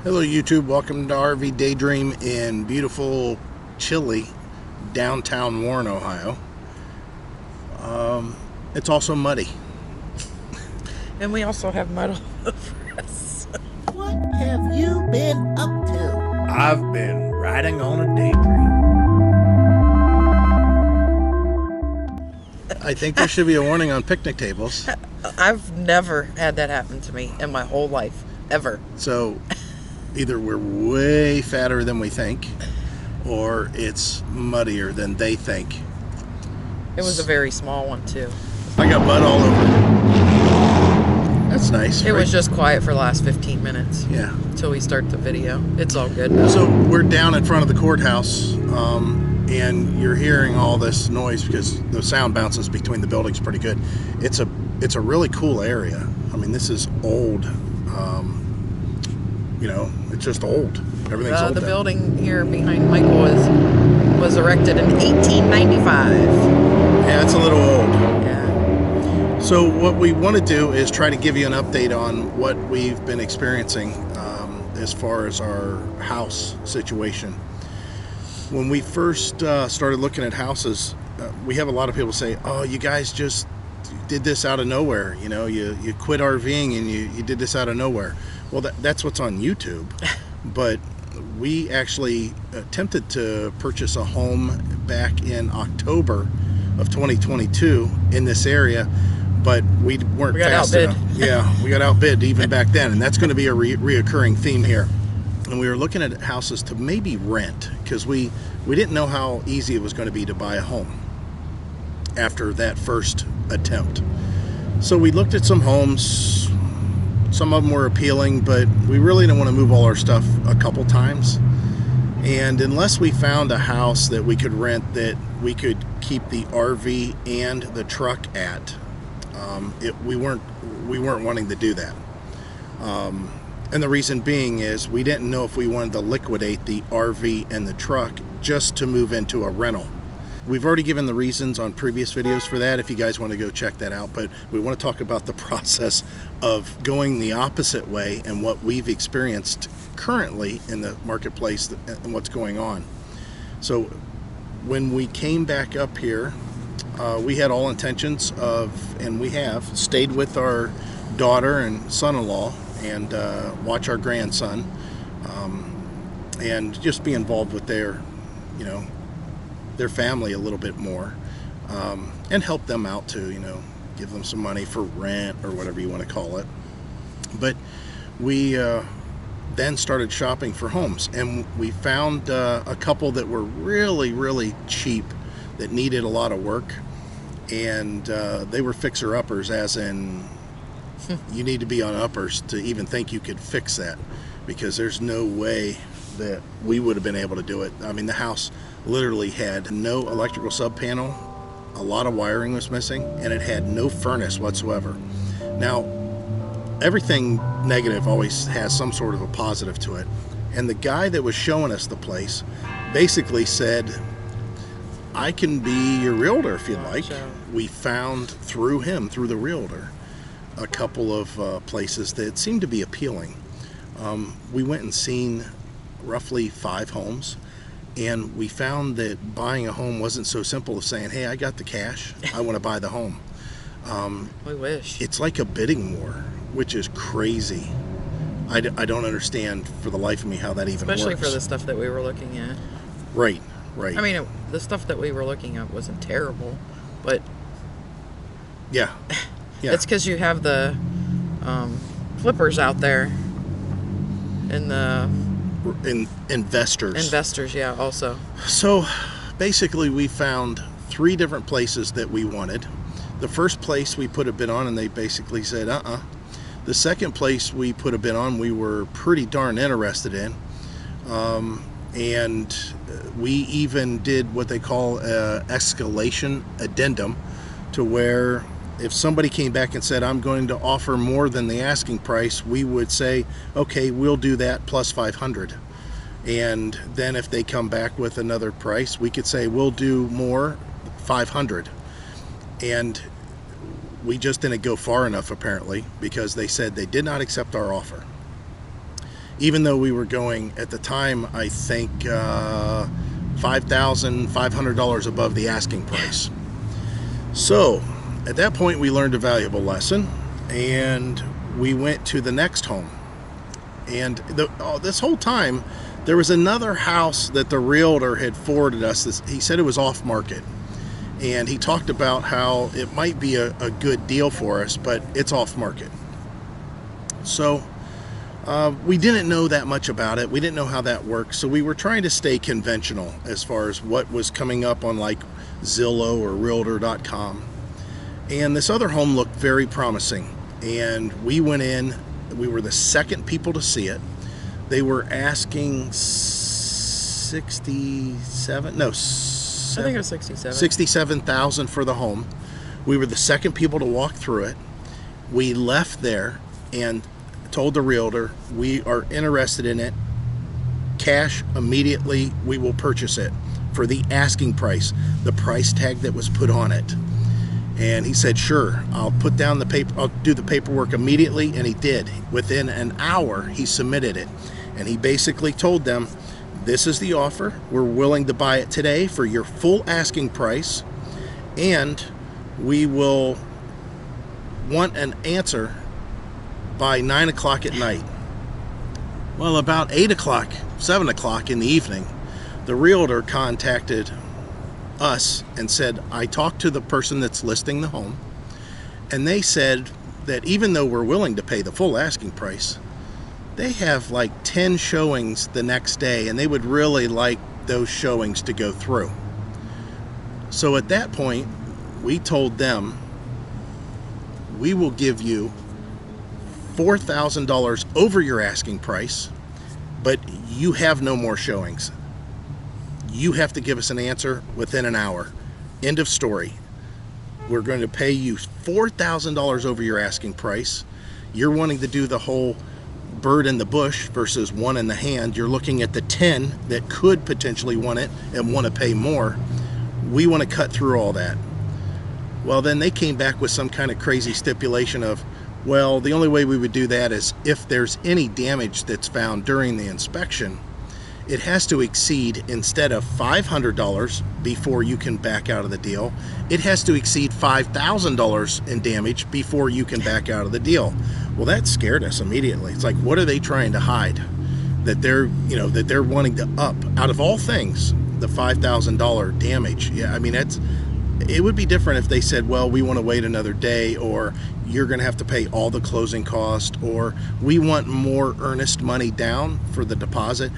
Hello YouTube, welcome to RV Daydream in beautiful, chilly, downtown Warren, Ohio. It's also muddy. And we also have mud all over us. What have you been up to? I've been riding on a daydream. I think there should be a warning on picnic tables. I've never had that happen to me in my whole life, ever. So either we're way fatter than we think, or it's muddier than they think. It was a very small one too. I got mud all over. That's nice. It was just quiet for the last 15 minutes. Yeah. Until we start the video. It's all good now. So we're down in front of the courthouse, and you're hearing all this noise because the sound bounces between the buildings pretty good. It's a really cool area. I mean, this is old. You know, it's just old. Everything's old. The building here behind Michael was erected in 1895. Yeah, it's a little old. Yeah. So what we want to do is try to give you an update on what we've been experiencing as far as our house situation. When we first started looking at houses, we have a lot of people say, oh, you guys just did this out of nowhere. You know, you quit RVing and you did this out of nowhere. Well, that's what's on YouTube. But we actually attempted to purchase a home back in October of 2022 in this area, but we weren't fast enough. Yeah, we got outbid even back then, and that's going to be a reoccurring theme here. And we were looking at houses to maybe rent because we didn't know how easy it was going to be to buy a home after that first attempt. So we looked at some homes. Some of them were appealing, but we really didn't want to move all our stuff a couple times. And unless we found a house that we could rent that we could keep the RV and the truck at, we weren't wanting to do that. And the reason being is we didn't know if we wanted to liquidate the RV and the truck just to move into a rental. We've already given the reasons on previous videos for that if you guys want to go check that out, but we want to talk about the process of going the opposite way and what we've experienced currently in the marketplace and what's going on. So when we came back up here, we had all intentions of, and we have, stayed with our daughter and son-in-law and watch our grandson and just be involved with their, you know, their family a little bit more, and help them out too, you know, give them some money for rent or whatever you want to call it. But we then started shopping for homes, and we found a couple that were really cheap that needed a lot of work, and they were fixer-uppers, as in you need to be on uppers to even think you could fix that, because there's no way that we would have been able to do it. I mean, the house literally had no electrical sub panel, a lot of wiring was missing, and it had no furnace whatsoever. Now, everything negative always has some sort of a positive to it, and the guy that was showing us the place basically said, I can be your realtor if you'd like. We found through him, through the realtor, a couple of places that seemed to be appealing. We went and seen roughly 5 homes, and we found that buying a home wasn't so simple as saying, hey, I got the cash, I want to buy the home. We wish. It's like a bidding war, which is crazy. I don't understand for the life of me how that even works. Especially for the stuff that we were looking at. Right. I mean, the stuff that we were looking at wasn't terrible, but yeah. It's because you have the flippers out there and the investors, yeah, also. So basically we found 3 different places that we wanted. The first place we put a bid on, and they basically said The second place we put a bid on, we were pretty darn interested in, and we even did what they call escalation addendum, to where if somebody came back and said, I'm going to offer more than the asking price, we would say, okay, we'll do that plus 500. And then if they come back with another price, we could say, we'll do more, 500. And we just didn't go far enough, apparently, because they said they did not accept our offer. even though we were going at the time, I think $5,500 above the asking price. So at that point, we learned a valuable lesson, and we went to the next home. And this whole time, there was another house that the realtor had forwarded us. He said it was off market, and he talked about how it might be a good deal for us, but it's off market. So we didn't know that much about it. We didn't know how that works. So we were trying to stay conventional as far as what was coming up on like Zillow or Realtor.com. And this other home looked very promising. And we went in. We were the second people to see it. They were asking 67. No, I think it was 67. 67,000 for the home. We were the second people to walk through it. We left there and told the realtor, we are interested in it. Cash immediately. We will purchase it for the asking price, the price tag that was put on it. And he said, sure, I'll put down the paper, I'll do the paperwork immediately. And he did. Within an hour, he submitted it. And he basically told them, this is the offer. We're willing to buy it today for your full asking price. And we will want an answer by 9 o'clock at night. Well, about 8 o'clock, 7 o'clock in the evening, the realtor contacted us and said, I talked to the person that's listing the home, and they said that even though we're willing to pay the full asking price, they have like 10 showings the next day, and they would really like those showings to go through. So at that point, we told them, we will give you $4,000 over your asking price, but you have no more showings. You have to give us an answer within an hour. End of story. We're going to pay you $4,000 over your asking price. You're wanting to do the whole bird in the bush versus one in the hand. You're looking at the 10 that could potentially want it and want to pay more. We want to cut through all that. Well, then they came back with some kind of crazy stipulation of, well, the only way we would do that is if there's any damage that's found during the inspection, it has to exceed, instead of $500 before you can back out of the deal, it has to exceed $5,000 in damage before you can back out of the deal. Well, that scared us immediately. It's like, what are they trying to hide? That they're, that they're wanting to up, out of all things, the $5,000 damage. Yeah, I mean, it would be different if they said, well, we want to wait another day, or you're going to have to pay all the closing cost, or we want more earnest money down for the deposit.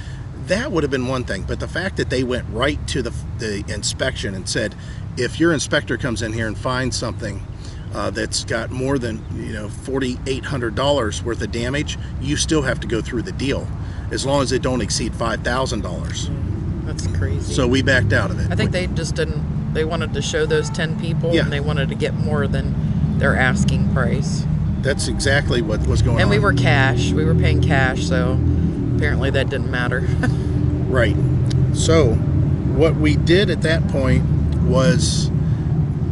That would have been one thing. But the fact that they went right to the inspection and said, if your inspector comes in here and finds something that's got more than $4,800 worth of damage, you still have to go through the deal, as long as it don't exceed $5,000. That's crazy. So we backed out of it. I think they just didn't. They wanted to show those 10 people, Yeah. and they wanted to get more than their asking price. That's exactly what was going on. And we were cash. We were paying cash, so apparently that didn't matter. Right. So what we did at that point was,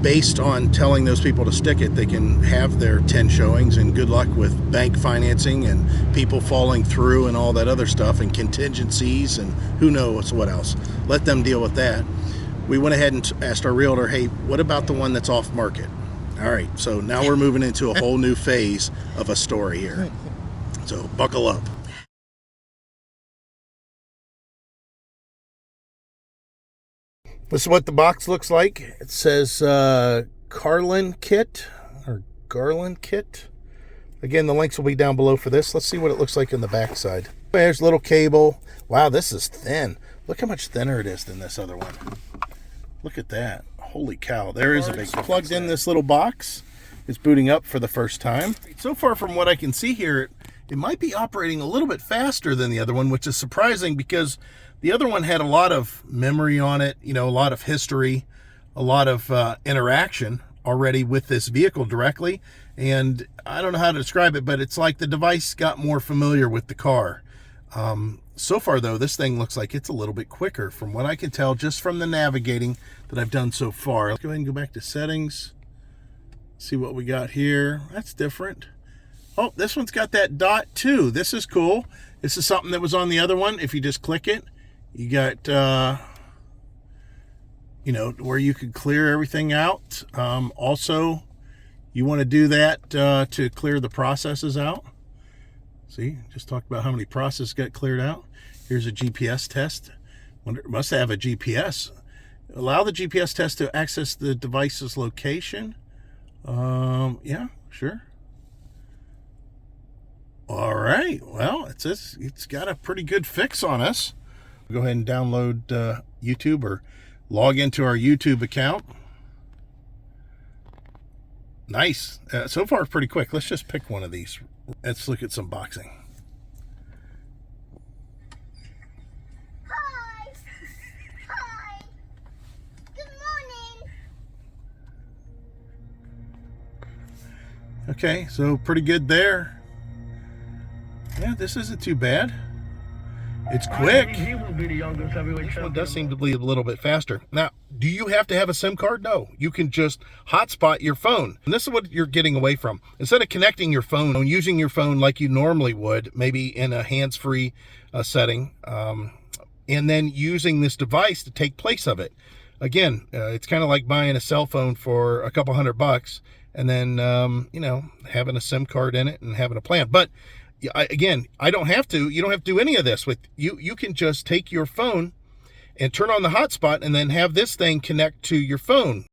based on telling those people to stick it, they can have their 10 showings, and good luck with bank financing and people falling through and all that other stuff, and contingencies and who knows what else. Let them deal with that. We went ahead and asked our realtor, hey, what about the one that's off market? All right, so now we're moving into a whole new phase of a story here. So buckle up. This is what the box looks like. It says Carlin Kit or Garland Kit. Again, the links will be down below for this. Let's see what it looks like in the back side. There's a little cable. Wow, this is thin. Look how much thinner it is than this other one. Look at that. Holy cow. There is a big plugged in this little box. It's booting up for the first time. So far from what I can see here, it might be operating a little bit faster than the other one, which is surprising because the other one had a lot of memory on it, a lot of history, a lot of interaction already with this vehicle directly. And I don't know how to describe it, but it's like the device got more familiar with the car. So far, though, this thing looks like it's a little bit quicker from what I can tell just from the navigating that I've done so far. Let's go ahead and go back to settings. See what we got here. That's different. Oh, this one's got that dot too. This is cool. This is something that was on the other one. If you just click it, you got, you know, where you could clear everything out. Also, you want to do that to clear the processes out. See, just talked about how many processes got cleared out. Here's a GPS test. Wonder, must have a GPS. Allow the GPS test to access the device's location. Yeah, sure. All right. Well, it's got a pretty good fix on us. Go ahead and download YouTube or log into our YouTube account. Nice. So far, pretty quick. Let's just pick one of these. Let's look at some boxing. Hi. Hi. Good morning. Okay, so pretty good there. Yeah, this isn't too bad. It's quick. This one does seem to be a little bit faster. Now, do you have to have a SIM card? No. You can just hotspot your phone. And this is what you're getting away from. Instead of connecting your phone, using your phone like you normally would, maybe in a hands-free setting, and then using this device to take place of it. Again, it's kind of like buying a cell phone for a couple $100 and then, you know, having a SIM card in it and having a plan. But again, I don't have to. You don't have to do any of this with you. You can just take your phone and turn on the hotspot and then have this thing connect to your phone.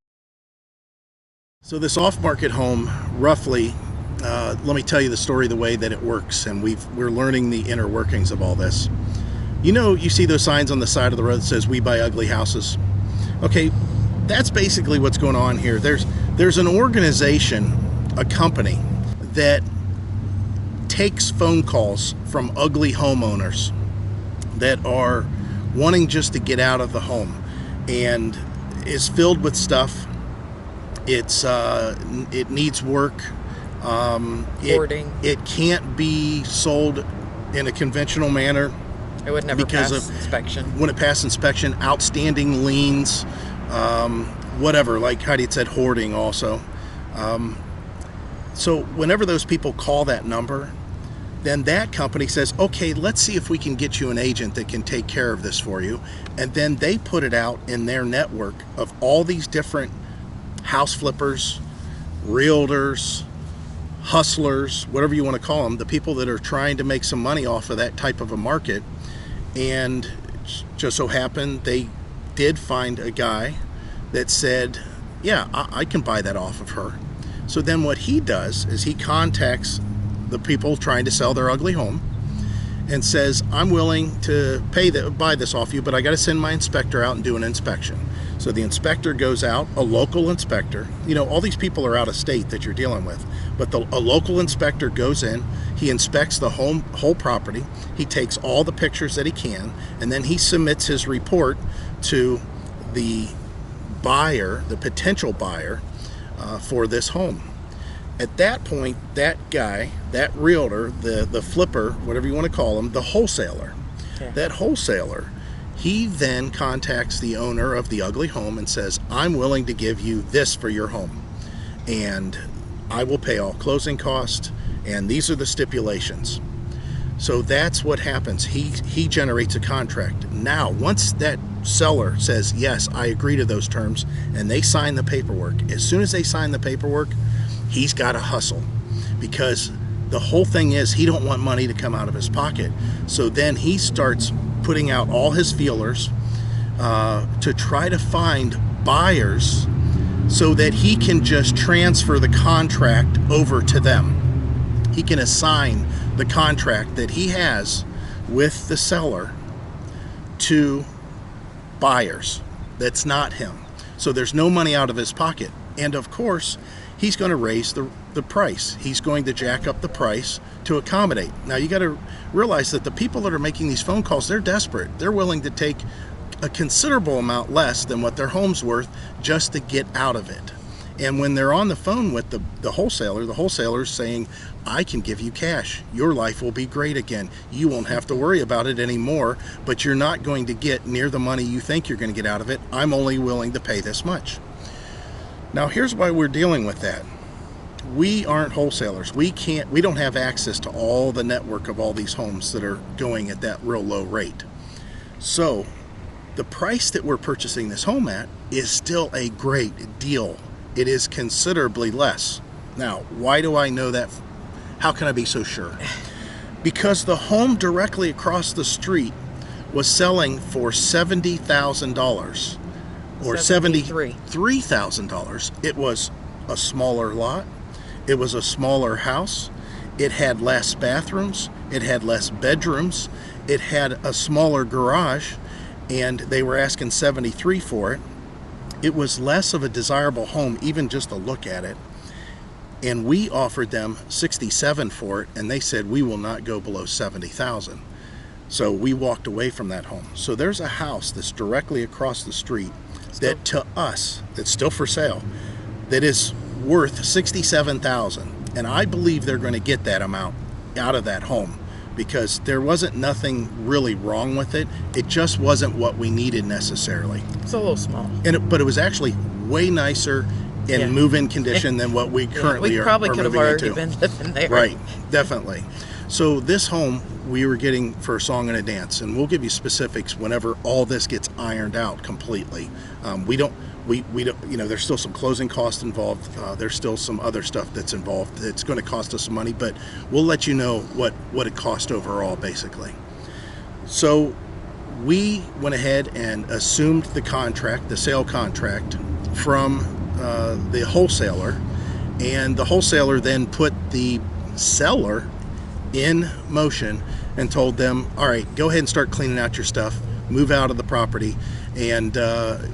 So this off-market home, roughly, let me tell you the story the way that it works, and we're learning the inner workings of all this. You know, you see those signs on the side of the road that says "We buy ugly houses." Okay, that's basically what's going on here. There's an organization, a company that takes phone calls from ugly homeowners that are wanting just to get out of the home, and is filled with stuff. It needs work. Hoarding. It can't be sold in a conventional manner. It would never because pass of inspection. When it passed inspection, outstanding liens, whatever, like Heidi said, hoarding also. So whenever those people call that number, then that company says, okay, let's see if we can get you an agent that can take care of this for you. And then they put it out in their network of all these different house flippers, realtors, hustlers, whatever you want to call them, the people that are trying to make some money off of that type of a market. And just so happened they did find a guy that said, yeah, I can buy that off of her. So then what he does is he contacts the people trying to sell their ugly home and says, I'm willing to buy this off you, but I got to send my inspector out and do an inspection. So the inspector goes out, a local inspector. You know, all these people are out of state that you're dealing with, but a local inspector goes in, he inspects the whole property, he takes all the pictures that he can, and then he submits his report to the buyer, the potential buyer for this home. At that point, that guy, that realtor, the flipper, whatever you want to call him, the wholesaler, that wholesaler, he then contacts the owner of the ugly home and says, I'm willing to give you this for your home, and I will pay all closing costs, and these are the stipulations. So that's what happens. He generates a contract. Now, once that seller says, yes, I agree to those terms, and they sign the paperwork, as soon as they sign the paperwork, he's got to hustle, because the whole thing is he don't want money to come out of his pocket. So then he starts putting out all his feelers to try to find buyers so that he can just transfer the contract over to them. He can assign the contract that he has with the seller to buyers. That's not him. So there's no money out of his pocket. And of course, he's going to raise the price. He's going to jack up the price to accommodate. Now you got to realize that the people that are making these phone calls, they're desperate. They're willing to take a considerable amount less than what their home's worth just to get out of it. And when they're on the phone with the wholesaler's saying, I can give you cash. Your life will be great again. You won't have to worry about it anymore, but you're not going to get near the money you think you're going to get out of it. I'm only willing to pay this much. Now here's why we're dealing with that. we aren't wholesalers. We don't have access to all the network of all these homes that are going at that real low rate. So the price that we're purchasing this home at is still a great deal. It is considerably less. Now, why do I know that? How can I be so sure? Because the home directly across the street was selling for $70,000 or $73,000. It was a smaller lot. It was a smaller house. It had less bathrooms. It had less bedrooms. It had a smaller garage, and they were asking $73,000 for it. It was less of a desirable home, even just to look at it. And we offered them $67,000 for it, and they said we will not go below $70,000. So we walked away from that home. So there's a house that's directly across the street that, to us, that's still for sale, that is worth $67,000, and I believe they're going to get that amount out of that home because there wasn't nothing really wrong with it. It just wasn't what we needed necessarily. It's a little small. But it was actually way nicer in move-in condition than what we currently we probably are could have moving already into. been living there. Right, definitely. So this home we were getting for a song and a dance, and we'll give you specifics whenever all this gets ironed out completely. We don't, there's still some closing costs involved. There's still some other stuff that's involved. It's going to cost us some money, but we'll let you know what it cost overall, basically. So we went ahead and assumed the contract, the sale contract, from the wholesaler, and the wholesaler then put the seller in motion and told them, all right, go ahead and start cleaning out your stuff, move out of the property. And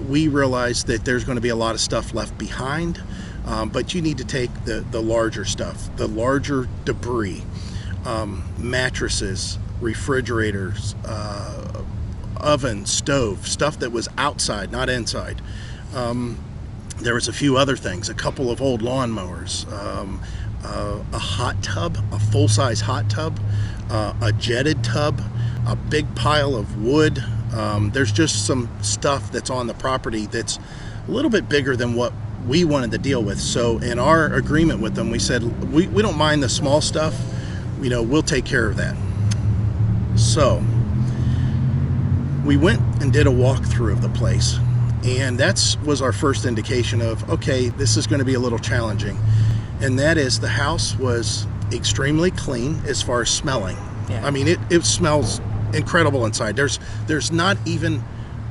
we realized that there's going to be a lot of stuff left behind, but you need to take the larger stuff, the larger debris, mattresses, refrigerators, oven, stove, stuff that was outside, not inside. There was a few other things, a couple of old lawnmowers, a hot tub, a full-size hot tub, a jetted tub, a big pile of wood. There's just some stuff that's on the property that's a little bit bigger than what we wanted to deal with. So in our agreement with them, we said, we don't mind the small stuff, we'll take care of that. So we went and did a walkthrough of the place, and that was our first indication of, okay, this is going to be a little challenging. And that is, the house was extremely clean as far as smelling. Yeah. I mean, it smells incredible inside. There's not even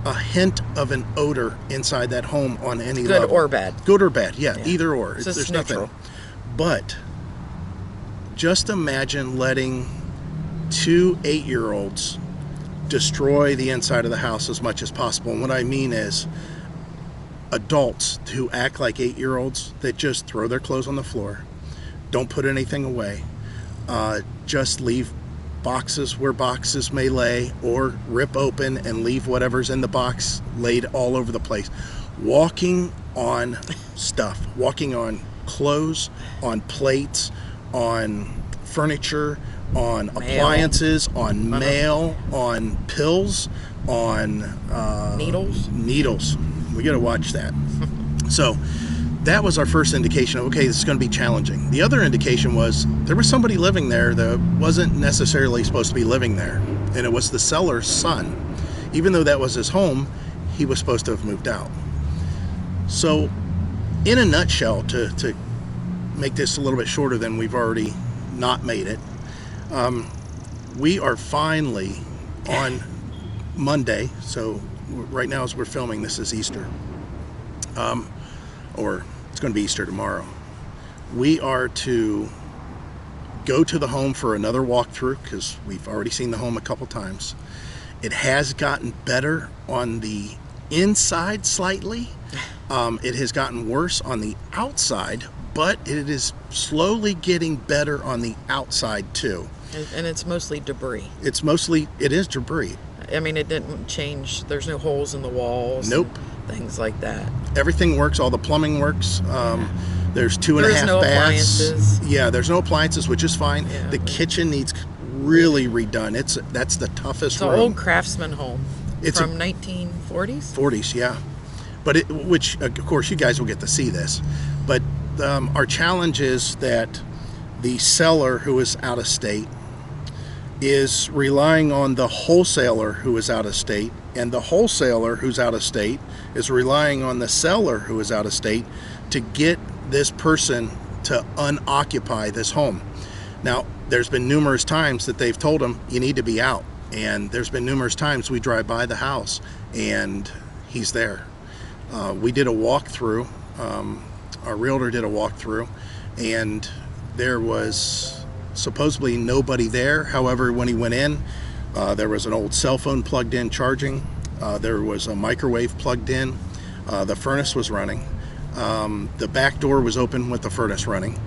a hint of an odor inside that home on any level. Good or bad. Good or bad, yeah. Either or. There's neutral. Nothing. But just imagine letting 2 8-year-olds destroy the inside of the house as much as possible. And what I mean is adults who act like 8-year-olds that just throw their clothes on the floor, don't put anything away, just leave boxes where boxes may lay, or rip open and leave whatever's in the box laid all over the place. Walking on stuff, walking on clothes, on plates, on furniture, on appliances, on mail, on pills, on needles. We got to watch that. So that was our first indication of, okay, this is going to be challenging. The other indication was there was somebody living there that wasn't necessarily supposed to be living there, and it was the seller's son. Even though that was his home, he was supposed to have moved out. So in a nutshell, to make this a little bit shorter than we've already not made it, we are finally on Monday, so right now as we're filming, this is Easter, or it's going to be Easter tomorrow. We are to go to the home for another walkthrough because we've already seen the home a couple times. It has gotten better on the inside slightly. It has gotten worse on the outside, but it is slowly getting better on the outside too. And it's mostly debris. It is debris. I mean, it didn't change. There's no holes in the walls. Nope. Things like that. Everything works. All the plumbing works. There's 2.5 baths. There's no appliances. Yeah, there's no appliances, which is fine. Yeah. The kitchen needs really redone. That's the toughest It's room. an old craftsman home. It's from 1940s? 40s, yeah. But which, of course, you guys will get to see this. But our challenge is that the seller who is out of state is relying on the wholesaler who is out of state, and the wholesaler who's out of state is relying on the seller who is out of state to get this person to unoccupy this home. Now, there's been numerous times that they've told him, you need to be out. And there's been numerous times we drive by the house and he's there. We did a walkthrough. Our realtor did a walkthrough, and there was supposedly nobody there. However, when he went in, there was an old cell phone plugged in charging. There was a microwave plugged in. The furnace was running. The back door was open with the furnace running.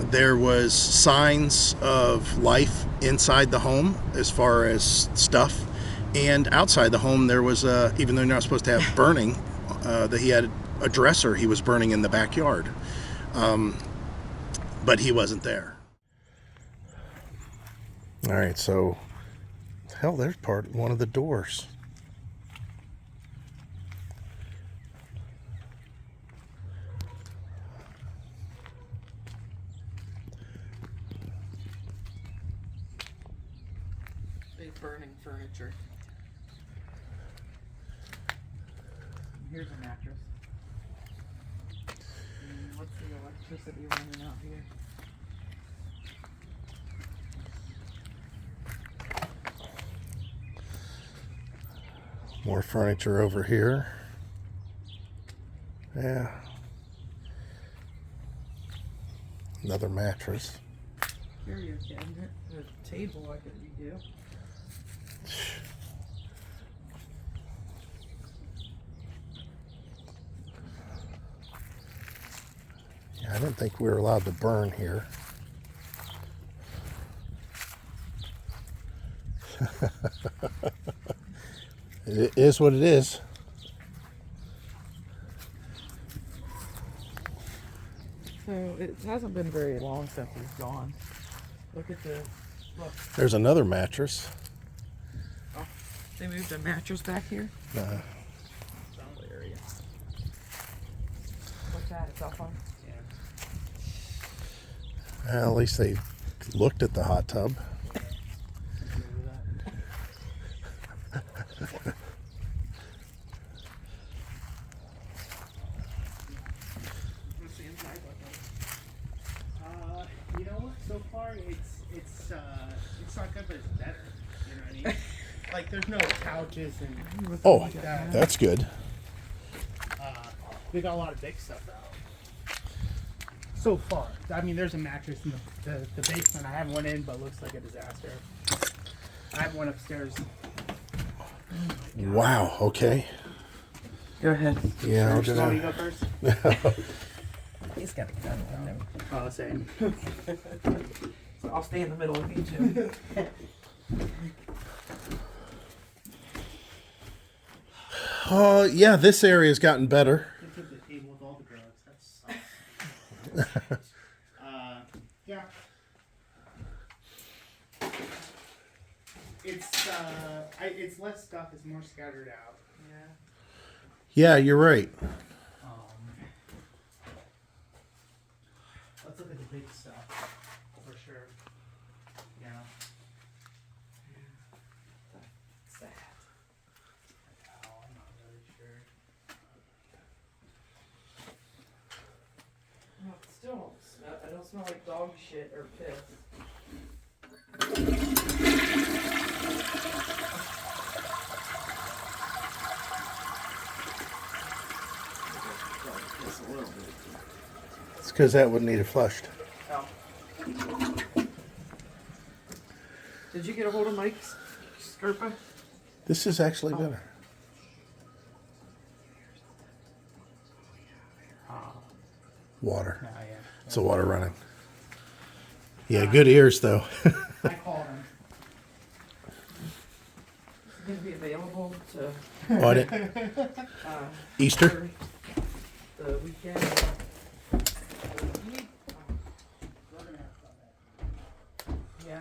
There was signs of life inside the home as far as stuff, and outside the home there was even though you're not supposed to have burning, that he had a dresser he was burning in the backyard, but he wasn't there. All right, so hell, there's one of the doors. Big burning furniture. Here's a mattress. And what's the electricity running out here? More furniture over here. Yeah. Another mattress. Here you cabinet. There's a table I could redo. Yeah, I didn't think we were allowed to burn here. It is what it is. So it hasn't been very long since he's gone. Look at the look. There's another mattress. Oh, they moved a mattress back here. Area. What's that? It's off on. Yeah. Well, at least they looked at the hot tub. What's the inside look like? You know what? So far, it's not good, but it's better. You know what I mean? Like, there's no couches and Oh, like that. that's good. We got a lot of big stuff out. So far, I mean, there's a mattress in the basement. I haven't went in, but looks like a disaster. I have one upstairs. Wow. Okay. Go ahead. Yeah. You want me to go first? He's got the gun on him. Oh, same. So I'll stay in the middle of you two. Yeah, this area's gotten better. They took the table with all the drugs. That sucks. Yeah. It's less stuff. It's more scattered out. Yeah, you're right. Let's look at the big stuff for sure. Yeah. What's that? Oh, I'm not really sure. No, it still don't smell. I don't smell like dog shit or piss. It's because that wouldn't need it flushed. Oh. Did you get a hold of Mike Scarpa? This is actually better. Water. Yeah. It's the water running. Yeah, good ears though. I called him. Is it going to be available to On it. Easter. the weekend? Yeah.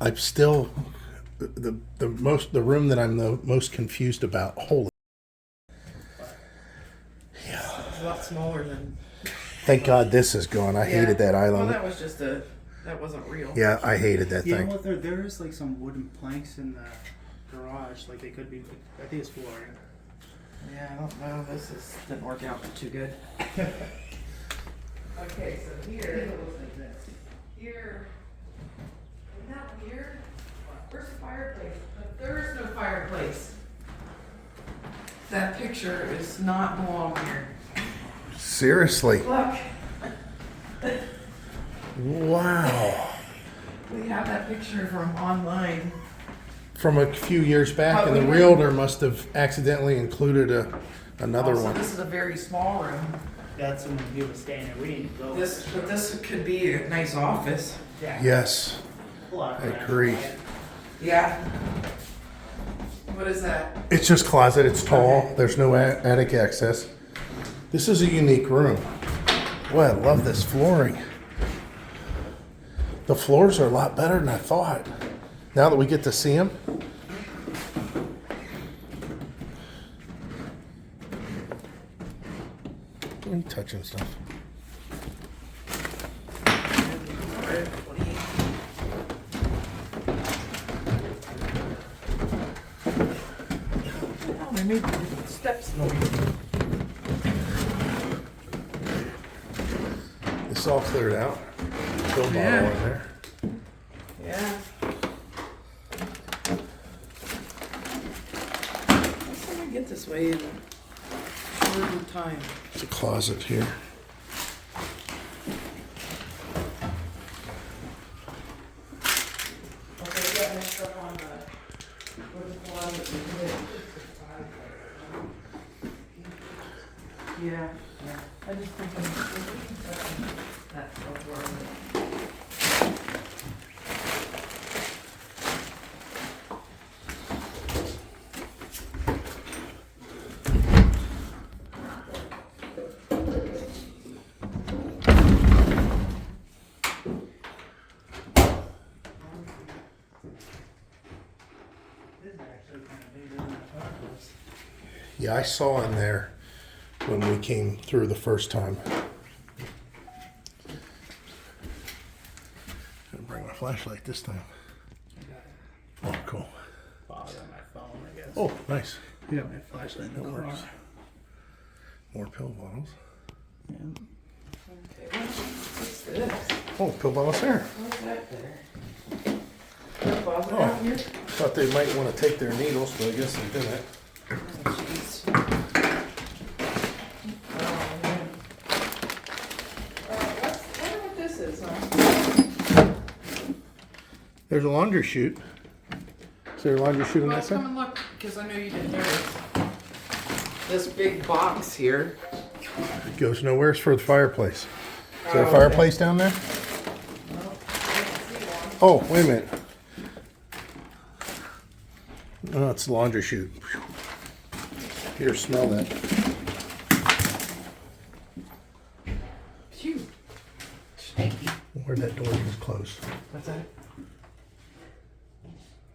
I'm still the room that I'm the most confused about. Holy, It's a lot smaller than. thank God this is gone. I hated that Well, island. that was just that wasn't real. Yeah, I hated that You know thing. what? There's like some wooden planks in the garage. Like they could be. I think it's flooring. Yeah, I don't know. Didn't work out too good. Okay, so here, isn't that weird? Where's the fireplace? There is no fireplace. That picture is not belong here. Seriously. Look, Wow. we have that picture from online. From a few years back, and the Probably. realtor must have accidentally included another Also, one. this is a very small room. That's when he was staying there. We didn't go. But this could be a nice office. Yeah. Yes, Pull out I that. agree. Yeah. What is that? It's just closet. It's tall. There's no attic access. This is a unique room. Boy, I love this flooring. The floors are a lot better than I thought. Now that we get to see them. What are you touching stuff? Oh, they made steps. It's all cleared out. Pill bottle Yeah. in there. Yeah. Let's see if I get this way in shorter time. There's a closet here. Okay, we got mixed up on the closet. Yeah, yeah. I just think that's where This is actually kind of bigger than I thought it was. Yeah, I saw in there when we came through the first time. Gonna bring my flashlight this time. I got Oh, cool. fog on my phone, I guess. Oh, nice. Yeah, my flashlight in the car. works. More pill bottles. What's this? Oh, pill bottles there. What's that there? Closet Oh. out here? Thought they might want to take their needles, but I guess they didn't. Oh, jeez. Oh, man. Wonder what this is, huh? There's a laundry chute. Is there a laundry chute on Well, that come side? and look, because I know you didn't notice. This big box here. It goes nowhere. It's for the fireplace. Is there a Oh, fireplace down there? Oh, wait a minute. Oh, it's the laundry chute. Here, smell that. Phew. Snaky. Where'd that door just close? What's that?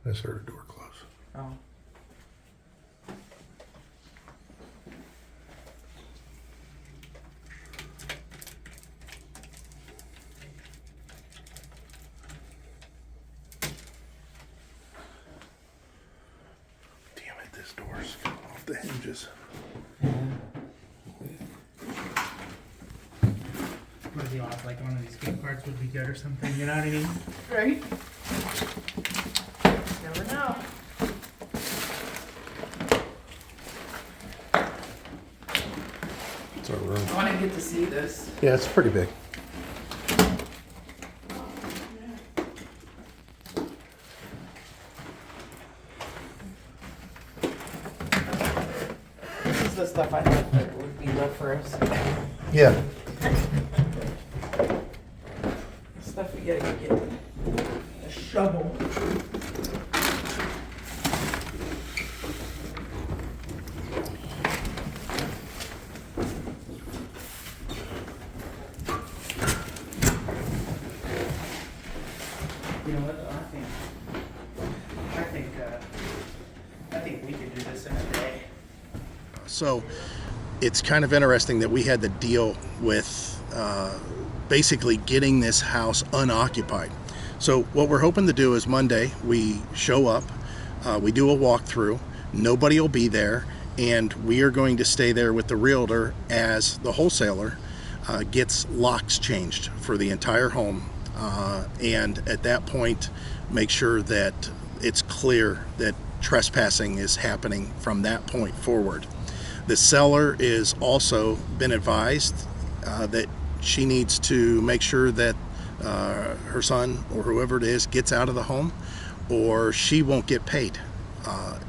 I just heard a door close. Oh. Damn it, this door's off the hinges. What do you want? Like one of these gift cards would be good or something, you know what I mean? Right? Never know. It's our room. I want to get to see this. Yeah, it's pretty big. This is the stuff I thought that would be left for us. Yeah. Stuff we gotta get. A shovel. You know what? I think we could do this in a day. So it's kind of interesting that we had to deal with basically getting this house unoccupied. So what we're hoping to do is Monday we show up, we do a walkthrough, nobody will be there, and we are going to stay there with the realtor as the wholesaler gets locks changed for the entire home, and at that point make sure that it's clear that trespassing is happening from that point forward. The seller is also been advised that she needs to make sure that her son or whoever it is gets out of the home, or she won't get paid.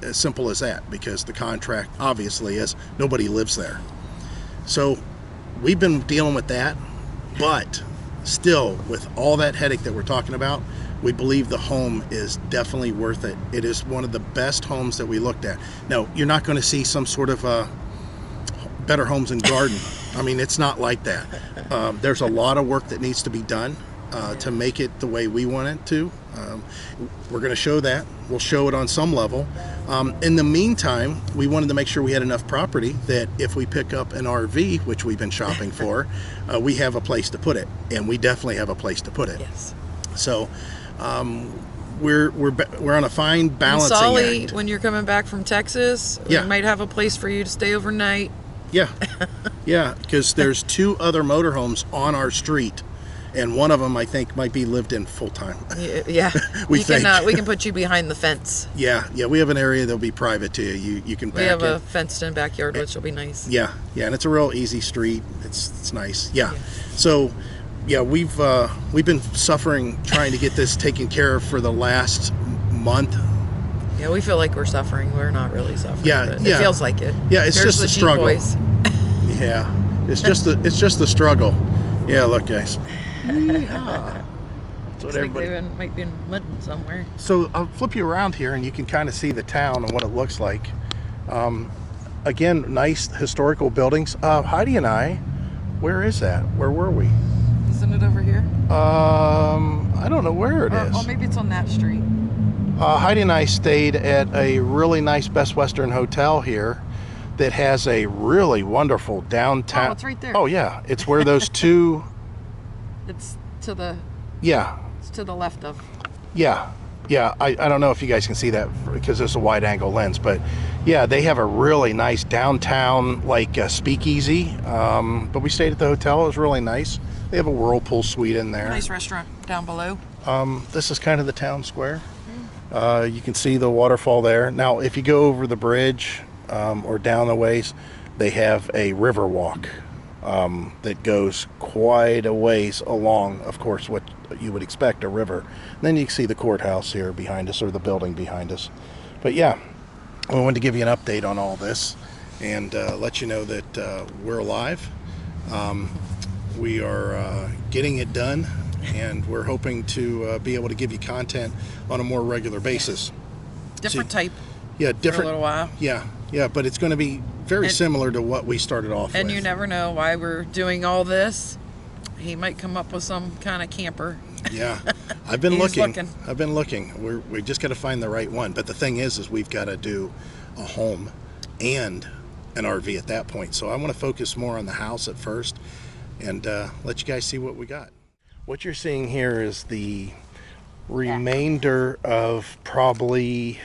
As simple as that, because the contract obviously is nobody lives there. So we've been dealing with that, but still, with all that headache that we're talking about, we believe the home is definitely worth it. It is one of the best homes that we looked at. Now, you're not going to see some sort of Better Homes and Garden. I mean, it's not like that. There's a lot of work that needs to be done to make it the way we want it to. We're going to show that. We'll show it on some level. In the meantime, we wanted to make sure we had enough property that if we pick up an RV, which we've been shopping for, we have a place to put it, and we definitely have a place to put it. Yes. So we're on a fine And balancing Solly, act. when you're coming back from Texas, Yeah. we might have a place for you to stay overnight. Yeah, yeah, because there's 2 other motorhomes on our street, and one of them I think might be lived in full-time. Yeah. We you think. Can, we can put you behind the fence. Yeah, we have an area that'll be private to you. You can back We have in. a fenced-in backyard, which will be nice. Yeah, and it's a real easy street. It's nice. Yeah. So, yeah, we've been suffering trying to get this taken care of for the last month. Yeah, we feel like we're suffering. We're not really suffering. Yeah, but yeah. It feels like it. Yeah, it's Here's just the a Sheep struggle. Boys. Yeah, it's just the struggle. Yeah, look, guys. That's what Looks like everybody. might be in mudding somewhere. So I'll flip you around here, and you can kind of see the town and what it looks like. Again, nice historical buildings. Heidi and I, where is that? Where were we? Isn't it over here? I don't know where it is. Or maybe it's on that street. Heidi and I stayed at a really nice Best Western hotel here that has a really wonderful downtown. Oh, it's right there. Oh, yeah. It's where those 2. It's to the Yeah. it's to the left of. Yeah. Yeah. I don't know if you guys can see that because it's a wide angle lens, but yeah, they have a really nice downtown, like speakeasy. But we stayed at the hotel. It was really nice. They have a whirlpool suite in there. Nice restaurant down below. This is kind of the town square. You can see the waterfall there. Now, if you go over the bridge or down the ways, they have a river walk that goes quite a ways along, of course, what you would expect, a river. And then you can see the courthouse here behind us, or the building behind us. But yeah, I wanted to give you an update on all this and let you know that we're alive. We are getting it done, and we're hoping to be able to give you content on a more regular basis. Different type Yeah, for a different. little while. Yeah, but it's going to be very similar to what we started off And with. you never know why we're doing all this. He might come up with some kind of camper. Yeah, I've been He's looking. looking. I've been looking. We just got to find the right one. But the thing is we've got to do a home and an RV at that point. So I want to focus more on the house at first and let you guys see what we got. What you're seeing here is the remainder of probably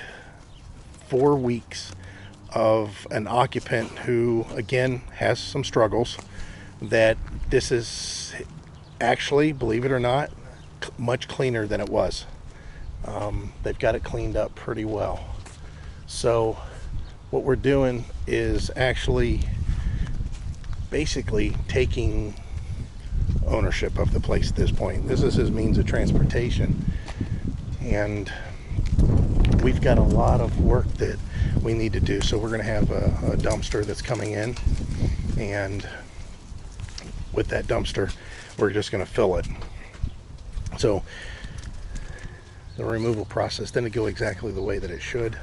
4 weeks of an occupant who, again, has some struggles. That this is actually, believe it or not, much cleaner than it was. They've got it cleaned up pretty well. So what we're doing is actually basically taking ownership of the place at this point. This is his means of transportation, and we've got a lot of work that we need to do. So we're going to have a dumpster that's coming in, and with that dumpster we're just going to fill it. So the removal process didn't go exactly the way that it should,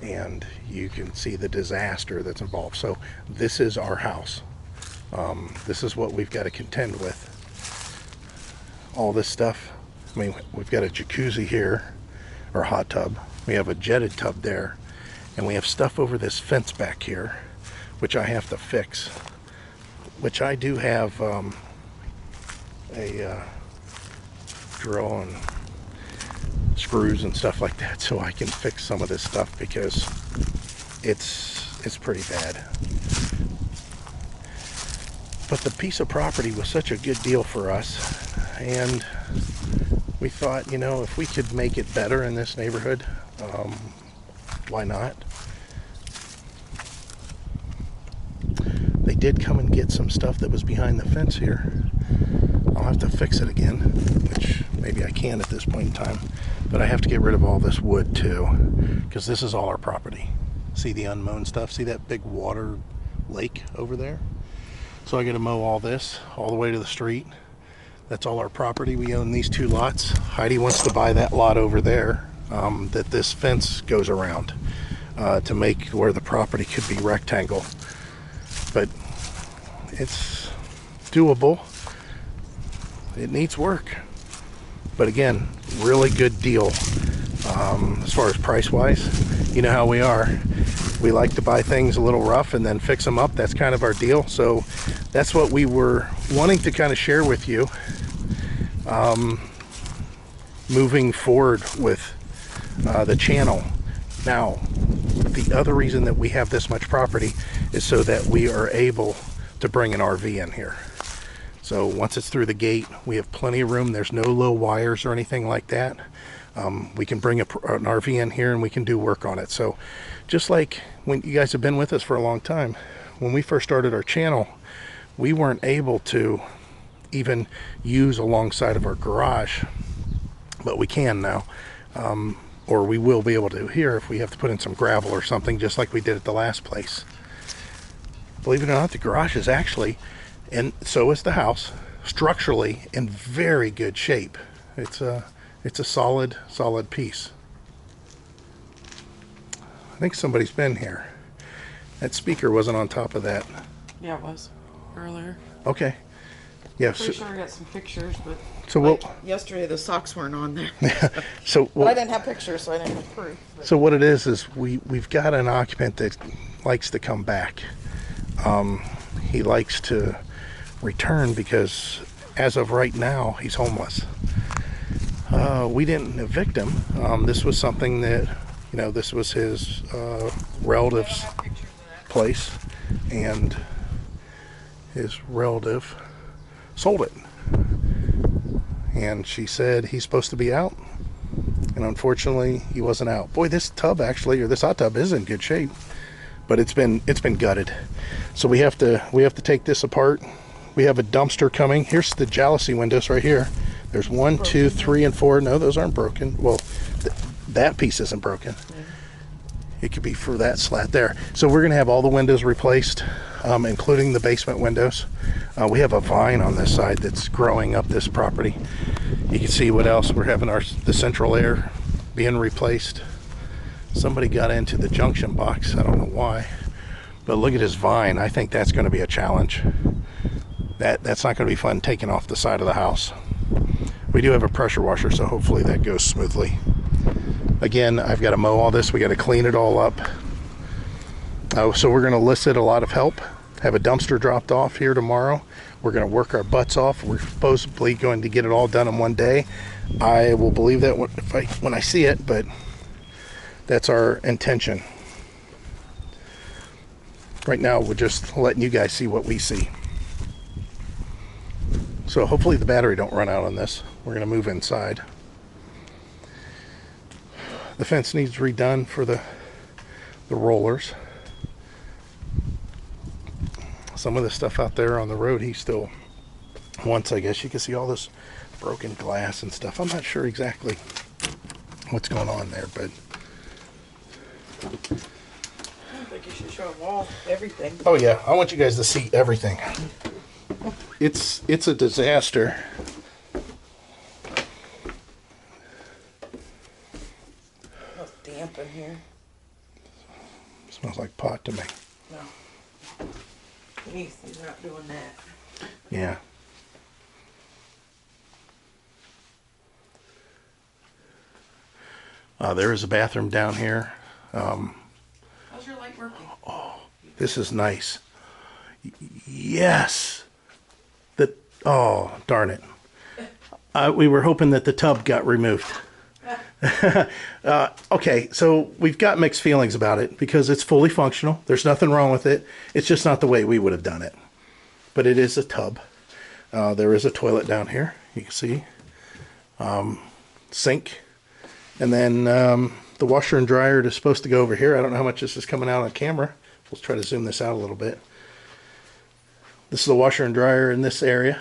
and you can see the disaster that's involved. So this is our house. This is what we've got to contend with. All this stuff I mean, we've got a jacuzzi here, or hot tub. We have a jetted tub there, and we have stuff over this fence back here, which I have to fix. Which I do have a drill and screws and stuff like that, so I can fix some of this stuff because it's pretty bad. But the piece of property was such a good deal for us, and we thought, you know, if we could make it better in this neighborhood, why not? They did come and get some stuff that was behind the fence here. I'll have to fix it again, which maybe I can at this point in time, but I have to get rid of all this wood too, because this is all our property. See the unmown stuff? See that big water lake over there? So I got to mow all this all the way to the street. That's all our property. We own these 2 lots. Heidi wants to buy that lot over there that this fence goes around to make where the property could be rectangle. But it's doable. It needs work. But again, really good deal as far as price-wise. You know how we are. We like to buy things a little rough and then fix them up. That's kind of our deal. So that's what we were wanting to kind of share with you moving forward with the channel. Now, the other reason that we have this much property is so that we are able to bring an RV in here. So once it's through the gate, we have plenty of room. There's no low wires or anything like that. We can bring an RV in here and we can do work on it. So just like when you guys have been with us for a long time, when we first started our channel, we weren't able to even use alongside of our garage, but we can now. Or we will be able to here if we have to put in some gravel or something, just like we did at the last place. Believe it or not, the garage is actually, and so is the house, structurally in very good shape. It's a solid piece. I think somebody's been here. That speaker wasn't on top of that. Yeah, it was earlier. Okay. Yeah. Pretty sure I got some pictures, but So like yesterday the socks weren't on there. So But I didn't have pictures, so I didn't have proof. But. So what it is we've got an occupant that likes to come back. He likes to return because as of right now, he's homeless. We didn't evict him. This was something that, you know, this was his relative's place, and his relative sold it. And she said he's supposed to be out, and unfortunately he wasn't out. Boy, this tub actually, or this hot tub, is in good shape, but it's been gutted. So we have to take this apart. We have a dumpster coming. Here's the jalousie windows right here. There's 1, 2, 3, and 4. No, those aren't broken. Well, that piece isn't broken. It could be for that slat there. So we're going to have all the windows replaced, including the basement windows. We have a vine on this side that's growing up this property. You can see what else. We're having the central air being replaced. Somebody got into the junction box. I don't know why. But look at his vine. I think that's going to be a challenge. That's not going to be fun taking off the side of the house. We do have a pressure washer, so hopefully that goes smoothly. Again, I've got to mow all this. We got to clean it all up. So we're going to elicit a lot of help. Have a dumpster dropped off here tomorrow. We're going to work our butts off. We're supposedly going to get it all done in one day. I will believe that when I see it, but that's our intention. Right now, we're just letting you guys see what we see. So hopefully the battery don't run out on this. We're going to move inside. The fence needs redone for the rollers. Some of the stuff out there on the road he still wants, I guess. You can see all this broken glass and stuff. I'm not sure exactly what's going on there, but I don't think you should show them all, everything. oh yeah, I want you guys to see everything. It's a disaster. It's damp in here. Smells like pot to me. No. He's not doing that. Yeah. There is a bathroom down here. How's your light working? This is nice. Yes. Oh, darn it. We were hoping that the tub got removed. Okay, so we've got mixed feelings about it because it's fully functional. There's nothing wrong with it. It's just not the way we would have done it. But it is a tub. There is a toilet down here. You can see. Sink. And then the washer and dryer is supposed to go over here. I don't know how much this is coming out on camera. Let's try to zoom this out a little bit. This is the washer and dryer in this area.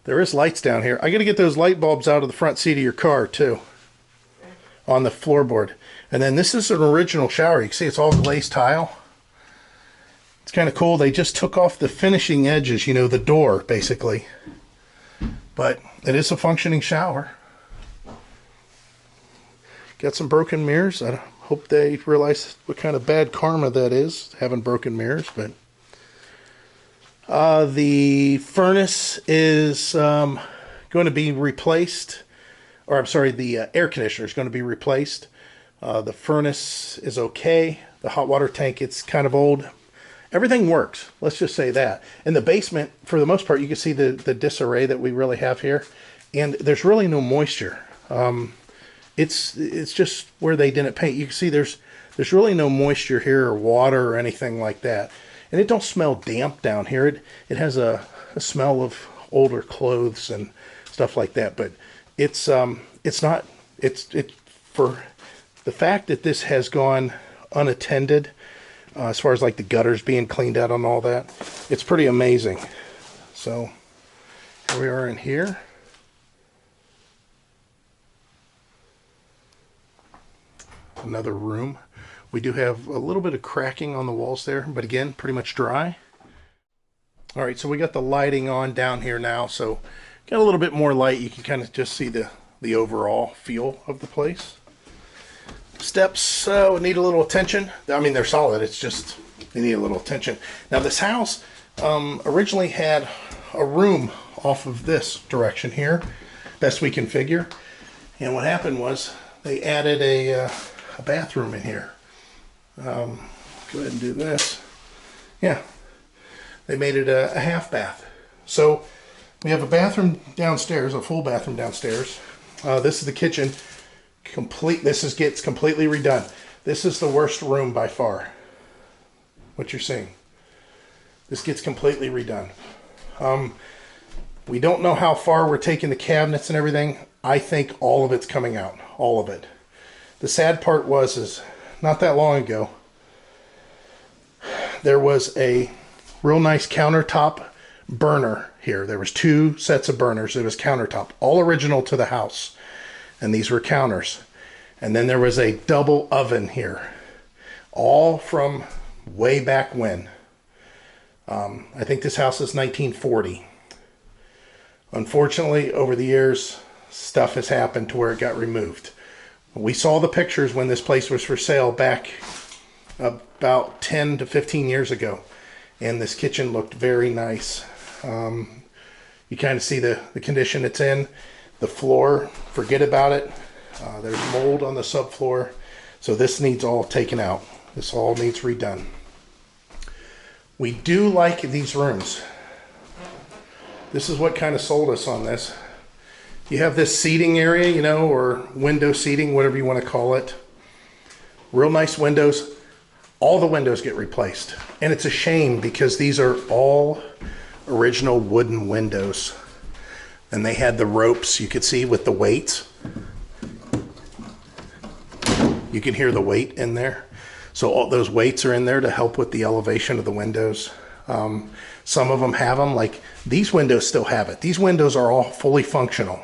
There is lights down here. I got to get those light bulbs out of the front seat of your car too, on the floorboard. And then this is an original shower. You can see it's all glazed tile. It's kind of cool. They just took off the finishing edges, you know, the door basically. But it is a functioning shower. Got some broken mirrors. I hope they realize what kind of bad karma that is, having broken mirrors. But the furnace is going to be replaced, or I'm sorry, the air conditioner is going to be replaced. The furnace is okay. The hot water tank, it's kind of old. Everything works. Let's just say that. In the basement, for the most part, you can see the disarray that we really have here, and there's really no moisture. It's just where they didn't paint. You can see there's really no moisture here or water or anything like that. And it don't smell damp down here. It has a smell of older clothes and stuff like that. But it's not, for the fact that this has gone unattended, as far as like the gutters being cleaned out and all that, it's pretty amazing. So here we are in here. Another room. We do have a little bit of cracking on the walls there, but again, pretty much dry. All right, so we got the lighting on down here now, so got a little bit more light. You can kind of just see the overall feel of the place. Steps would need a little attention. I mean, they're solid. It's just they need a little attention. Now, this house originally had a room off of this direction here, best we can figure. And what happened was they added a bathroom in here. Go ahead and do this. Yeah, they made it a half bath. So we have a bathroom downstairs, a full bathroom downstairs. This is the kitchen. Gets completely redone. This is the worst room by far. What you're seeing. This gets completely redone. We don't know how far we're taking the cabinets and everything. I think all of it's coming out. All of it. The sad part is not that long ago, there was a real nice countertop burner here. There was 2 sets of burners. It was countertop, all original to the house. And these were counters. And then there was a double oven here, all from way back when. I think this house is 1940. Unfortunately, over the years, stuff has happened to where it got removed. We saw the pictures when this place was for sale back about 10 to 15 years ago. And this kitchen looked very nice. You kind of see the condition it's in. The floor, forget about it. There's mold on the subfloor. So this needs all taken out. This all needs redone. We do like these rooms. This is what kind of sold us on this. You have this seating area, you know, or window seating, whatever you want to call it. Real nice windows. All the windows get replaced. And it's a shame because these are all original wooden windows. And they had the ropes you could see with the weights. You can hear the weight in there. So all those weights are in there to help with the elevation of the windows. Some of them have them, like these windows still have it. These windows are all fully functional.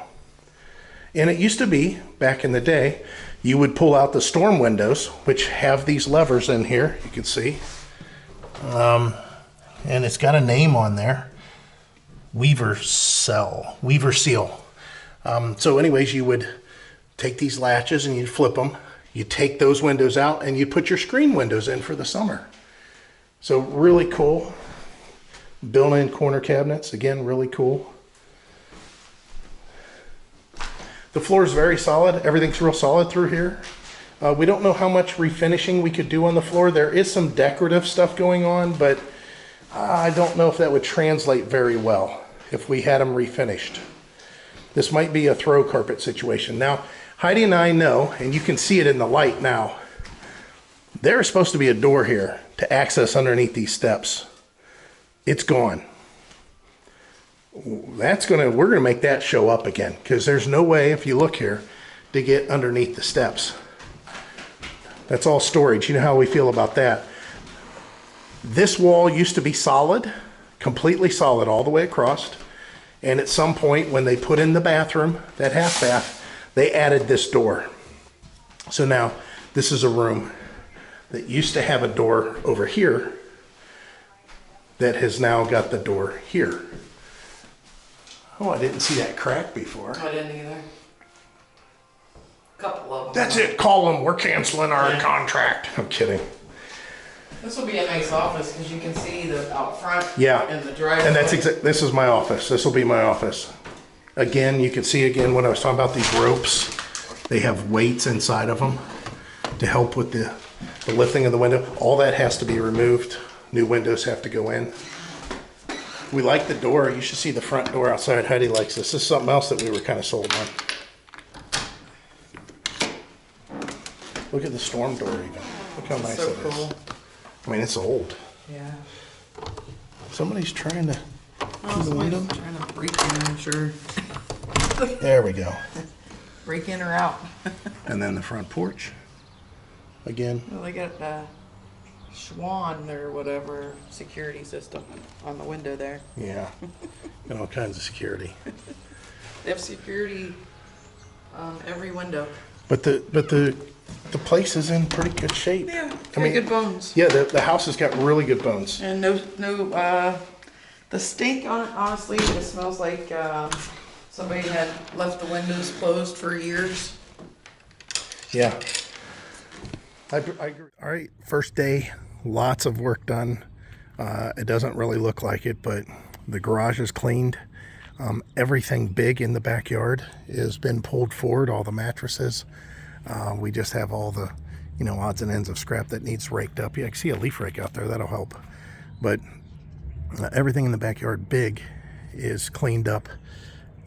And it used to be, back in the day, you would pull out the storm windows, which have these levers in here, you can see. And it's got a name on there. Weaver seal. So anyways, you would take these latches and you'd flip them. You take those windows out and you put your screen windows in for the summer. So really cool. Built-in corner cabinets, again, really cool. The floor is very solid. Everything's real solid through here. We don't know how much refinishing we could do on the floor. There is some decorative stuff going on, but I don't know if that would translate very well if we had them refinished. This might be a throw carpet situation. Now, Heidi and I know, and you can see it in the light now, there is supposed to be a door here to access underneath these steps. It's gone. We're gonna make that show up again, because there's no way, if you look here, to get underneath the steps. That's all storage. You know how we feel about that. This wall used to be solid, completely solid all the way across. And at some point when they put in the bathroom, that half bath, they added this door. So now this is a room that used to have a door over here that has now got the door here. Oh, I didn't see that crack before. I didn't either. Couple of them. That's it, call them, we're canceling our contract. I'm kidding. This will be a nice office because you can see the out front. Yeah. And the driveway. And that's this is my office. This will be my office. Again, you can see again when I was talking about these ropes, they have weights inside of them to help with the lifting of the window. All that has to be removed. New windows have to go in. We like the door. You should see the front door outside. Heidi likes this. This is something else that we were kind of sold on. Look at the storm door even. Look how nice So it is. cool. I mean, it's old. Yeah. Somebody's trying to Oh, the window. trying to break in, I'm sure. There we go. Break in or out. And then the front porch. Again. Well, they got Schwann or whatever security system on the window there. Yeah. And all kinds of security. They have security on every window. But the place is in pretty good shape. Yeah, I mean, good bones. Yeah, the house has got really good bones. And no, the stink on it, honestly, it smells like somebody had left the windows closed for years. Yeah. I agree. All right, first day, lots of work done. It doesn't really look like it, but the garage is cleaned. Everything big in the backyard has been pulled forward, all the mattresses. We just have all the, odds and ends of scrap that needs raked up. Yeah, I can see a leaf rake out there, that'll help. But everything in the backyard big is cleaned up,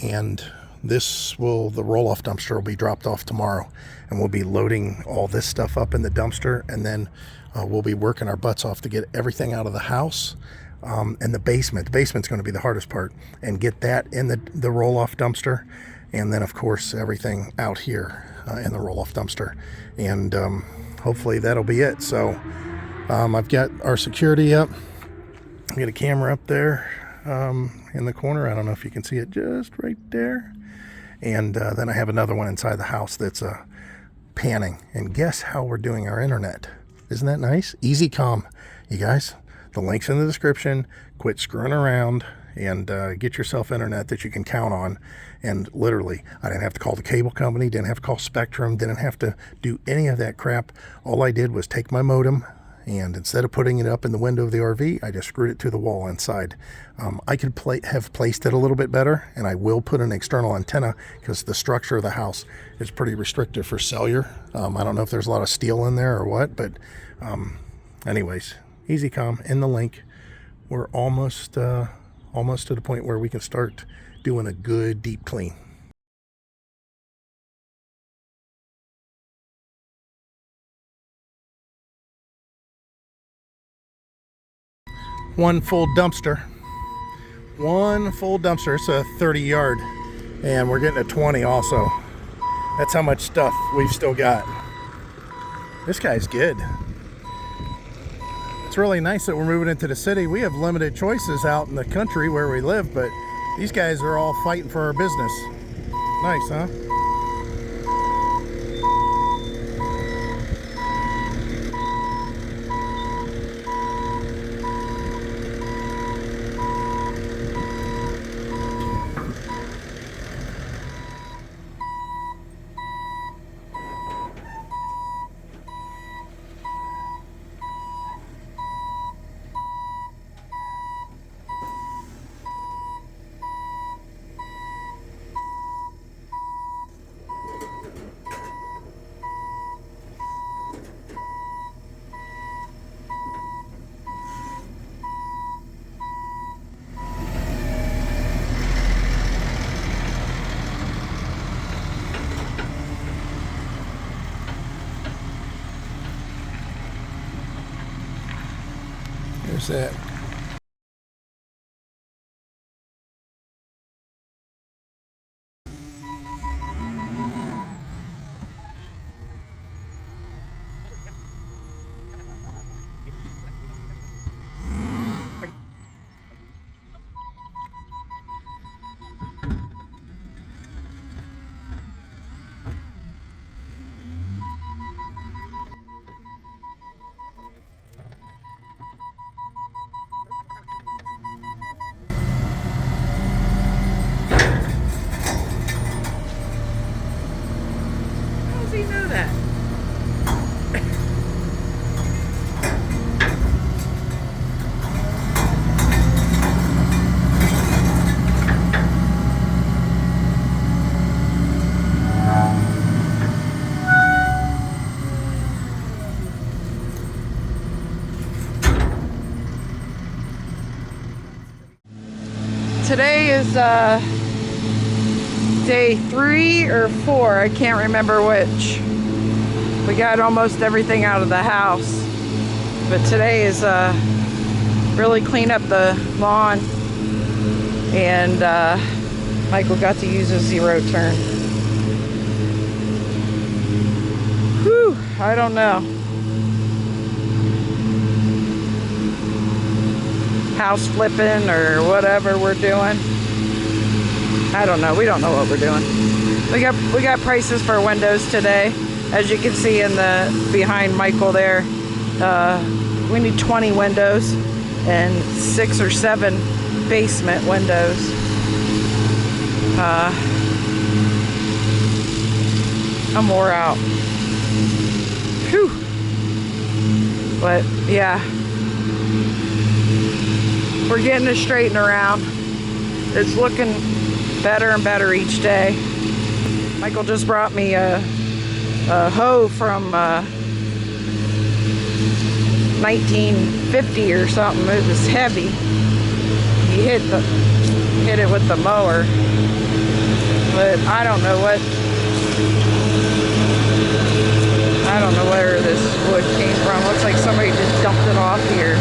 and the roll-off dumpster will be dropped off tomorrow, and we'll be loading all this stuff up in the dumpster, and then we'll be working our butts off to get everything out of the house. And the basement's going to be the hardest part, and get that in the roll-off dumpster, and then of course everything out here in the roll-off dumpster, and hopefully that'll be it. So I've got our security up. I got a camera up there in the corner. I don't know if you can see it, just right there. And then I have another one inside the house that's panning. And guess how we're doing our internet? Isn't that nice? Easy comm, you guys. The link's in the description. Quit screwing around and get yourself internet that you can count on. And literally, I didn't have to call the cable company, didn't have to call Spectrum, didn't have to do any of that crap. All I did was take my modem, and instead of putting it up in the window of the RV, I just screwed it to the wall inside. I could have placed it a little bit better, and I will put an external antenna because the structure of the house is pretty restrictive for cellular. I don't know if there's a lot of steel in there or what, but anyways, EasyComm in the link. We're almost to the point where we can start doing a good deep clean. One full dumpster. It's a 30 yard, and we're getting a 20 also. That's how much stuff we've still got. This guy's good. It's really nice that we're moving into the city. We have limited choices out in the country where we live, but these guys are all fighting for our business. Nice, huh? set. How does he know that? Today is day 3 or 4, I can't remember which. We got almost everything out of the house, but today is really clean up the lawn, and Michael got to use a 0 turn. Whew, I don't know. House flipping or whatever we're doing. I don't know. We don't know what we're doing. We got prices for windows today. As you can see in the behind Michael there, we need 20 windows and 6 or 7 basement windows. I'm wore out. Whew. But yeah. We're getting it straightened around. It's looking better and better each day. Michael just brought me a hoe from 1950 or something. It was heavy. He hit it with the mower, but I don't know where this wood came from. Looks like somebody just dumped it off here.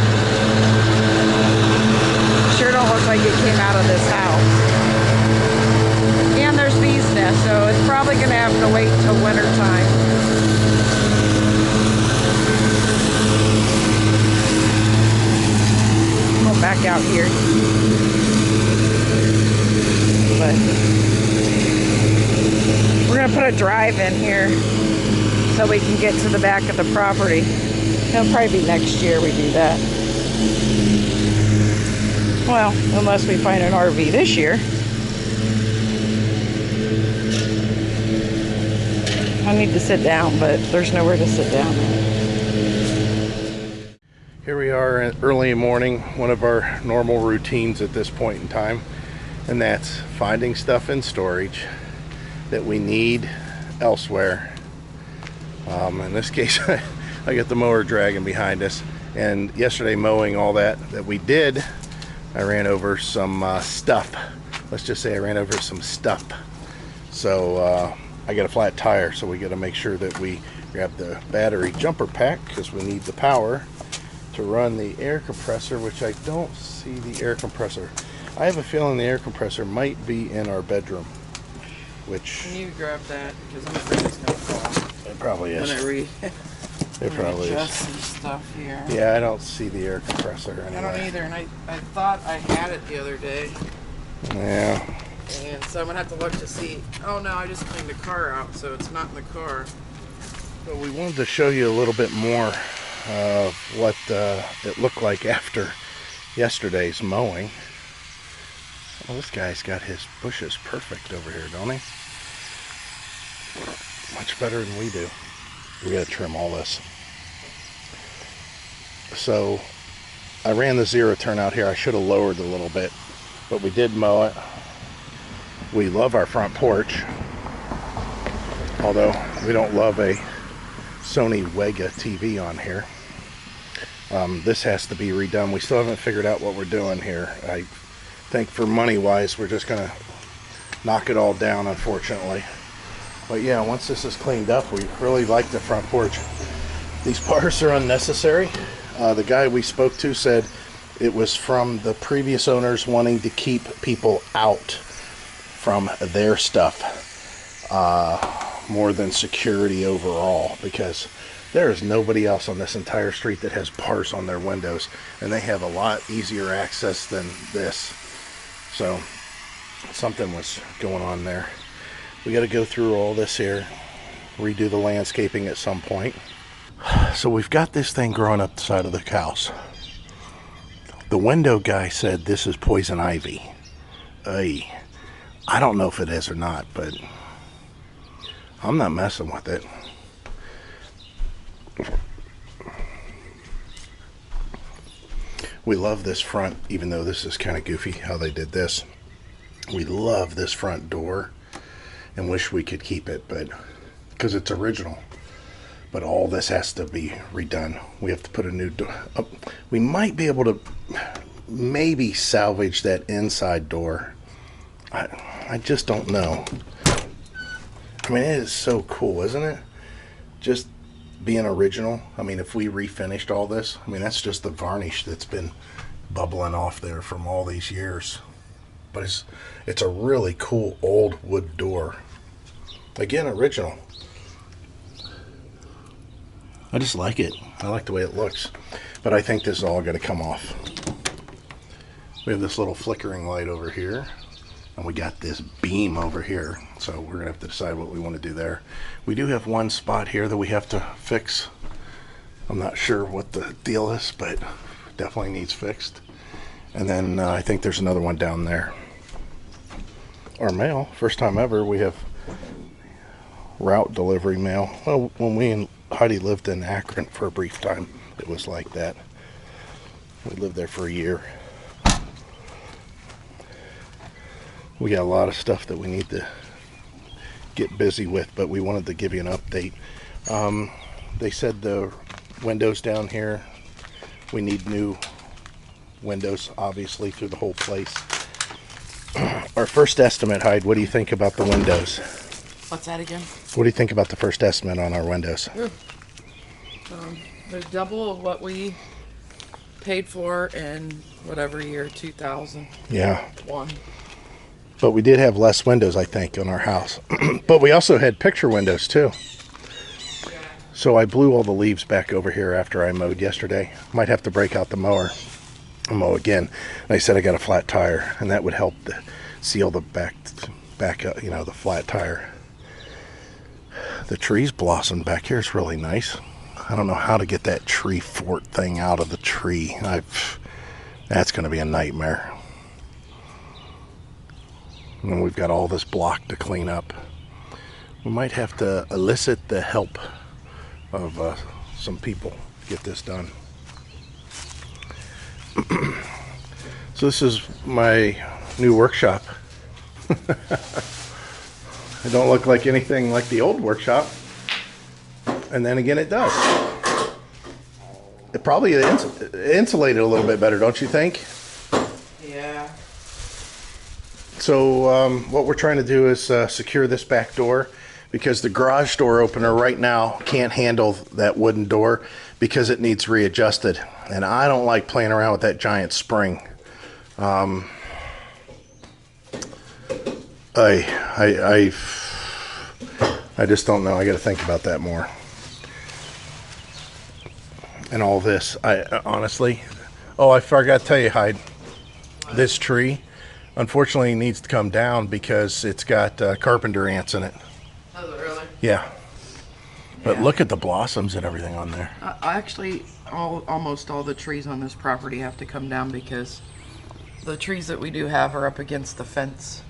Sure don't look like it came out of this house. And there's bees nests, so it's probably going to have to wait till winter time. Go back out here. But we're going to put a drive in here so we can get to the back of the property. It'll probably be next year we do that. Well, unless we find an RV this year. I need to sit down, but there's nowhere to sit down. Here we are early in the morning, one of our normal routines at this point in time, and that's finding stuff in storage that we need elsewhere. In this case, I got the mower dragging behind us, and yesterday mowing all that we did, I ran over some stuff. Let's just say I ran over some stuff. So I got a flat tire, so we got to make sure that we grab the battery jumper pack because we need the power to run the air compressor, which I don't see the air compressor. I have a feeling the air compressor might be in our bedroom, which... Can you grab that? Because I'm afraid it's going to fall. It probably is. It probably adjust is. some stuff here. Yeah, I don't see the air compressor anyway. I don't either, and I thought I had it the other day. Yeah. And so I'm going to have to look to see. Oh no, I just cleaned the car out, so it's not in the car. So we wanted to show you a little bit more of what it looked like after yesterday's mowing. Well, this guy's got his bushes perfect over here, don't he? Much better than we do. We got to trim all this. So I ran the 0 turn out here. I should have lowered a little bit, but we did mow it. We love our front porch, although we don't love a Sony Wega TV on here. This has to be redone. We still haven't figured out what we're doing here. I think for money wise we're just gonna knock it all down, unfortunately. But yeah, once this is cleaned up, we really like the front porch. These bars are unnecessary. The guy we spoke to said It was from the previous owners wanting to keep people out from their stuff more than security overall, because there is nobody else on this entire street that has bars on their windows, and they have a lot easier access than this. So something was going on there. We got to go through all this here, redo the landscaping at some point. So we've got this thing growing up the side of the house. The window guy said this is poison ivy. I don't know if it is or not, but I'm not messing with it. We love this front, even though this is kind of goofy how they did this. We love this front door and wish we could keep it, but because it's original. But all this has to be redone. We have to put a new door up. We might be able to maybe salvage that inside door. I just don't know. I mean, it is so cool, isn't it? Just being original. I mean, if we refinished all this, I mean, that's just the varnish that's been bubbling off there from all these years. But it's a really cool old wood door. Again, original. I just like it. I like the way it looks. But I think this is all going to come off. We have this little flickering light over here. And we got this beam over here. So we're going to have to decide what we want to do there. We do have one spot here that we have to fix. I'm not sure what the deal is, but definitely needs fixed. And then I think there's another one down there. Our mail, first time ever, we have route delivery mail. Well, when we and Heidi lived in Akron for a brief time, it was like that. We lived there for a year. We got a lot of stuff that we need to get busy with, but we wanted to give you an update. They said the windows down here, we need new windows, obviously, through the whole place. Our first estimate, Hyde, what do you think about the windows? What's that again? What do you think about the first estimate on our windows? They're double of what we paid for in whatever year, 2001. Yeah. But we did have less windows, I think, on our house. But we also had picture windows, too. So I blew all the leaves back over here after I mowed yesterday. Might have to break out the mower and mow again. And I said I got a flat tire, and that would help to seal the back up, you know, the flat tire. The trees blossomed back here. It's really nice. I don't know how to get that tree fort thing out of the tree. That's going to be a nightmare. And we've got all this block to clean up. We might have to elicit the help of some people to get this done. So this is my new workshop. It don't look like anything like the old workshop. And then again, it does. It probably insulated a little bit better, don't you think? Yeah. So what we're trying to do is secure this back door, because the garage door opener right now can't handle that wooden door because it needs readjusted. And I don't like playing around with that giant spring. I just don't know. I got to think about that more. And all this, I honestly, I forgot to tell you, Hyde, this tree unfortunately needs to come down because it's got carpenter ants in it. Oh, really? Yeah. But Yeah. look at the blossoms and everything on there. Actually, almost all the trees on this property have to come down because the trees that we do have are up against the fence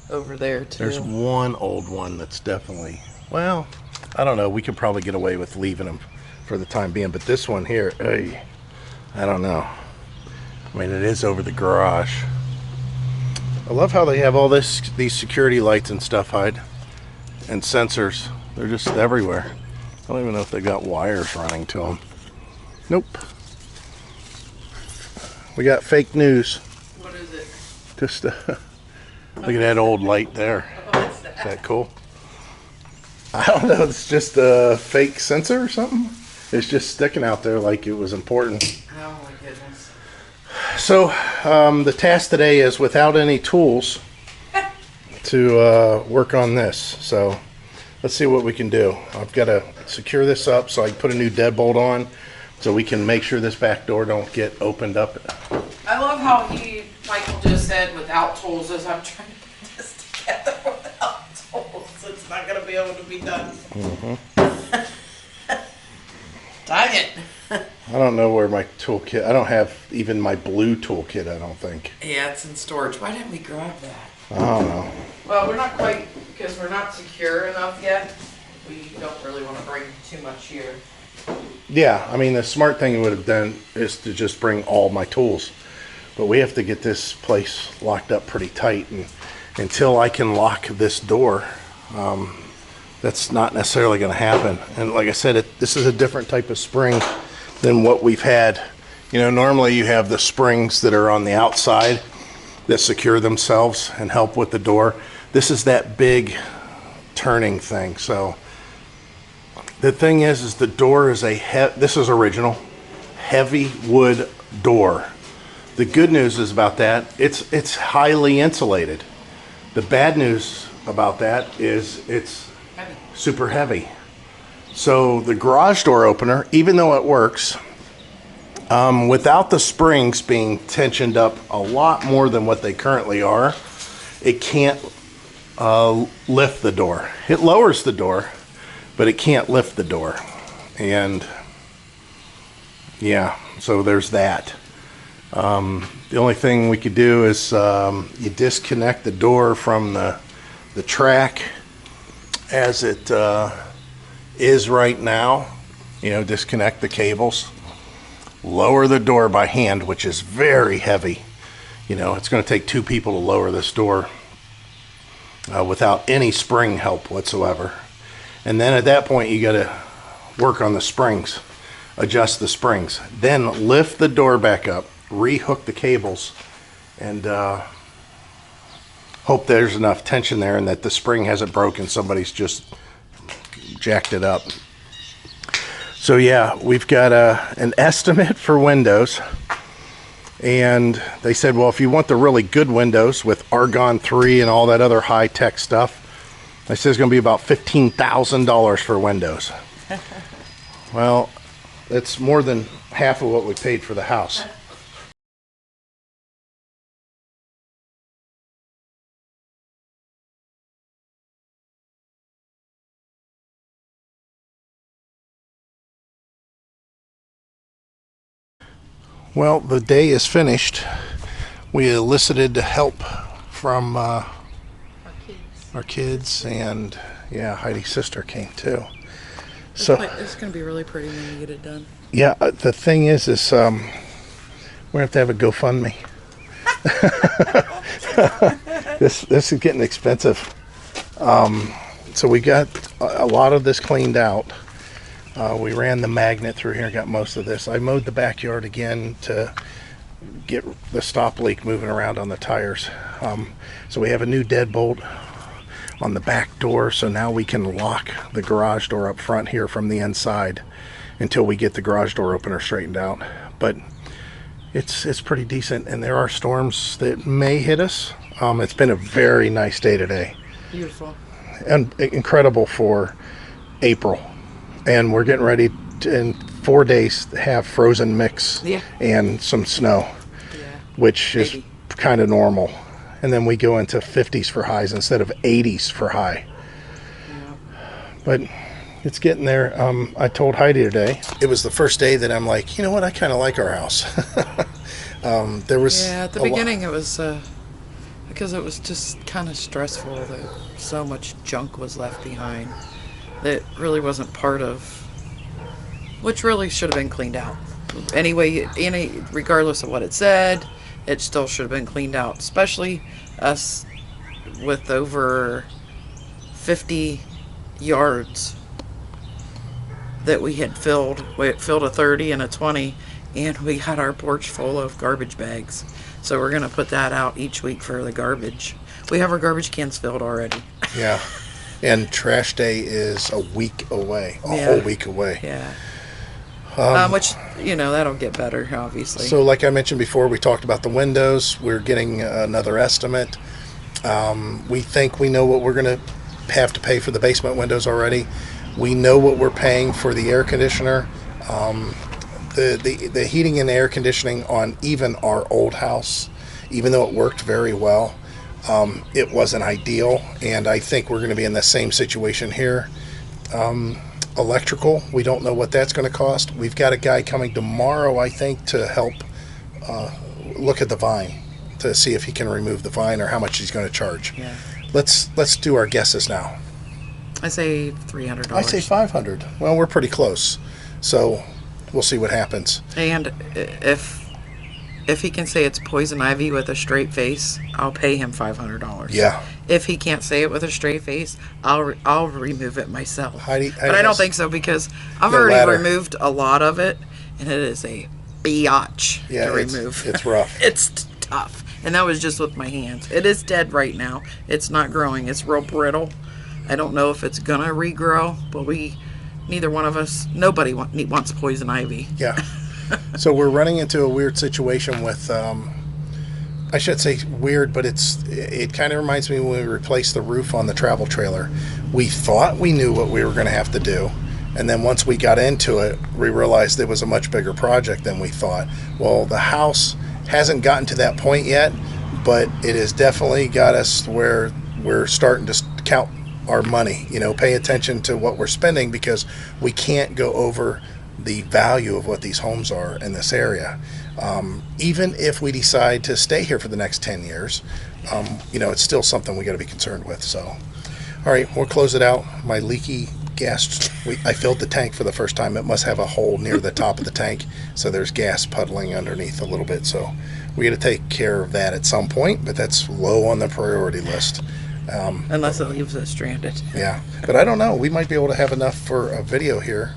over there too. There's one old one that's definitely, well, I don't know. We could probably get away with leaving them for the time being. But this one here, I don't know. I mean, it is over the garage. I love how they have all these security lights and stuff, Hyde, and sensors. They're just everywhere. I don't even know if they got wires running to them. Nope. We got fake news. What is it? Just look at that old light there. What's that? Is that cool? I don't know. It's just a fake sensor or something. It's just sticking out there like it was important. Oh my goodness. So the task today is without any tools to work on this. So let's see what we can do. I've got to secure this up so I can put a new deadbolt on so we can make sure this back door don't get opened up. I love how Michael just said without tools as I'm trying to put this together without tools. It's not going to be able to be done. Dang it. I don't know where my toolkit, I don't have even my blue toolkit, I don't think. Yeah, it's in storage. Why didn't we grab that? I don't know. Well, we're not quite, because we're not secure enough yet. We don't really want to bring too much here. Yeah, I mean, the smart thing would have done is to just bring all my tools. But we have to get this place locked up pretty tight. And until I can lock this door, that's not necessarily going to happen. And like I said, this is a different type of spring than what we've had. You know, normally you have the springs that are on the outside that secure themselves and help with the door. This is that big turning thing. So the thing is the door is this is original, heavy wood door. The good news is about that, it's highly insulated. The bad news about that is it's super heavy. So the garage door opener, even though it works, without the springs being tensioned up a lot more than what they currently are, it can't lift the door. It lowers the door, but it can't lift the door. And yeah, so there's that. The only thing we could do is you disconnect the door from the track as it is right now. You know, disconnect the cables, lower the door by hand, which is very heavy. You know, it's going to take 2 people to lower this door without any spring help whatsoever. And then at that point, you got to work on the springs, adjust the springs, then lift the door back up, rehook the cables, and hope there's enough tension there and that the spring hasn't broken. Somebody's just jacked it up. So yeah, we've got an estimate for windows, and they said, well, if you want the really good windows with Argon 3 and all that other high-tech stuff, they said it's going to be about $15,000 for windows. Well, that's more than half of what we paid for the house. Well, the day is finished. We elicited help from our kids, and yeah, Heidi's sister came too. So It's going to be really pretty when you get it done. yeah, the thing is we're gonna have to have a GoFundMe. This is getting expensive. So we got a lot of this cleaned out. We ran the magnet through here, got most of this. I mowed the backyard again to get the stop leak moving around on the tires. So we have a new deadbolt on the back door, so now we can lock the garage door up front here from the inside until we get the garage door opener straightened out. But it's pretty decent, and there are storms that may hit us. It's been a very nice day today. Beautiful. And incredible for April. And we're getting ready to, in 4 days, have frozen mix and some snow, which is kind of normal. And then we go into 50s for highs instead of 80s for high. But it's getting there. I told Heidi today, it was the first day that I'm like, you know what, I kind of like our house. There was at the beginning it was because it was just kind of stressful that so much junk was left behind that really wasn't part of, which really should have been cleaned out. Anyway, regardless of what it said, it still should have been cleaned out, especially us with over 50 yards that we had filled. We had filled a 30 and a 20, and we had our porch full of garbage bags. So we're going to put that out each week for the garbage. We have our garbage cans filled already. Yeah. And trash day is a week away, a whole week away. Yeah. which, you know, that'll get better, obviously. So like I mentioned before, we talked about the windows. We're getting another estimate. We think we know what we're going to have to pay for the basement windows already. We know what we're paying for the air conditioner. The heating and air conditioning on even our old house, even though it worked very well, it wasn't ideal. And I think we're going to be in the same situation here. Electrical, we don't know what that's going to cost. We've got a guy coming tomorrow, I think, to help look at the vine to see if he can remove the vine or how much he's going to charge. Yeah. Let's do our guesses now. I say $300. I say 500. Well, we're pretty close, so we'll see what happens. And if he can say it's poison ivy with a straight face, I'll pay him $500. Yeah. If he can't say it with a straight face, I'll remove it myself. Heidi but I don't has think so, because I've the already ladder. removed a lot of it, and it is a biatch Yeah, to it's- remove. it's rough. It's tough, and that was just with my hands. It is dead right now. It's not growing. It's real brittle. I don't know if it's gonna regrow, but neither one of us, nobody wants poison ivy. Yeah. So we're running into a weird situation with, I should say weird, but it kind of reminds me when we replaced the roof on the travel trailer. We thought we knew what we were going to have to do. And then once we got into it, we realized it was a much bigger project than we thought. Well, the house hasn't gotten to that point yet, but it has definitely got us where we're starting to count our money, pay attention to what we're spending, because we can't go over the value of what these homes are in this area. Even if we decide to stay here for the next 10 years, it's still something we got to be concerned with. So, all right, we'll close it out. My leaky gas, I filled the tank for the first time. It must have a hole near the top of the tank, so there's gas puddling underneath a little bit. So we got to take care of that at some point, but that's low on the priority list. Unless it leaves us stranded. Yeah, but I don't know. We might be able to have enough for a video here